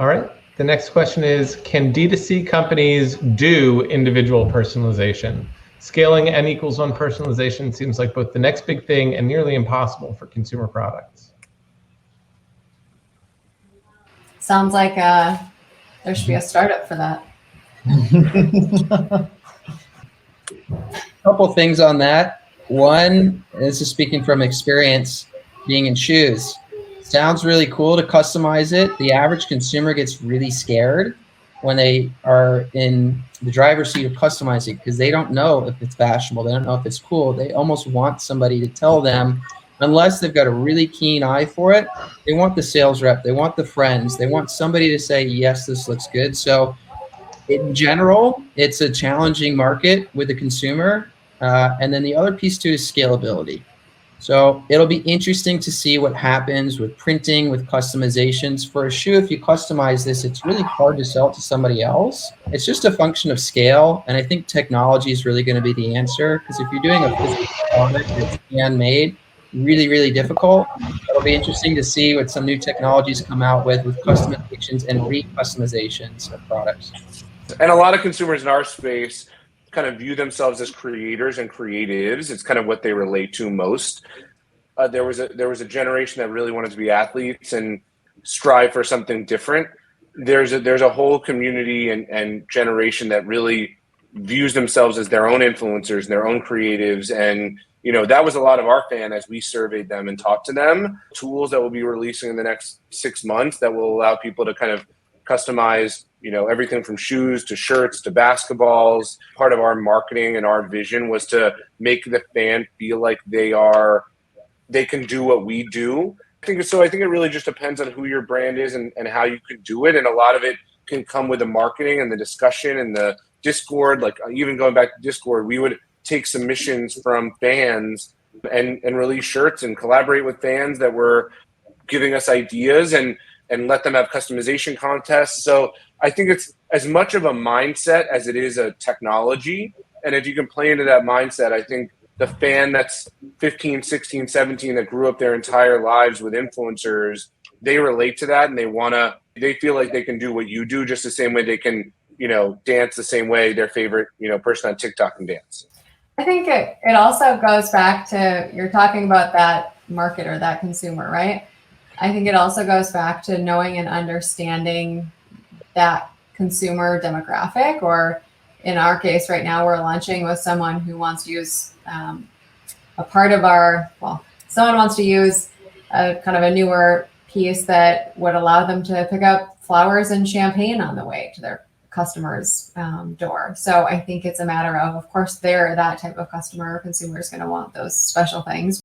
All right. The next question is, can D2C companies do individual personalization? Scaling N=1 personalization seems like both the next big thing and nearly impossible for consumer products. Sounds like there should be a startup for that. Couple things on that. One, this is speaking from experience being in shoes. Sounds really cool to customize it. The average consumer gets really scared when they are in the driver's seat of customizing because they don't know if it's fashionable. They don't know if it's cool. They almost want somebody to tell them, unless they've got a really keen eye for it. They want the sales rep. They want the friends. They want somebody to say, yes, this looks good. So in general, it's a challenging market with the consumer. And then the other piece too is scalability. So it'll be interesting to see what happens with printing, with customizations. For a shoe, if you customize this, it's really hard to sell it to somebody else. It's just a function of scale. And I think technology is really going to be the answer, because if you're doing a physical product that's handmade, really, really difficult. It'll be interesting to see what some new technologies come out with customizations and re-customizations of products. And a lot of consumers in our space kind of view themselves as creators and creatives. It's kind of what they relate to most. There was a generation that really wanted to be athletes and strive for something different. There's a whole community and generation that really views themselves as their own influencers and their own creatives. And that was a lot of our fan as we surveyed them and talked to them. Tools that we'll be releasing in the next 6 months that will allow people to kind of customize everything from shoes to shirts to basketballs. Part of our marketing and our vision was to make the fan feel like they can do what we do. I think it really just depends on who your brand is and how you can do it. And a lot of it can come with the marketing and the discussion and the Discord. Like even going back to Discord, we would take submissions from fans and release shirts and collaborate with fans that were giving us ideas and let them have customization contests. So I think it's as much of a mindset as it is a technology. And if you can play into that mindset, I think the fan that's 15, 16, 17 that grew up their entire lives with influencers, they relate to that and they feel like they can do what you do just the same way they can, dance the same way their favorite, person on TikTok can dance. I think it also goes back to, you're talking about that market or that consumer, right? I think it also goes back to knowing and understanding that consumer demographic, or in our case right now, we're launching with someone who wants to use someone wants to use a kind of a newer piece that would allow them to pick up flowers and champagne on the way to their customer's door. So I think it's a matter of course, that type of customer or consumer is going to want those special things.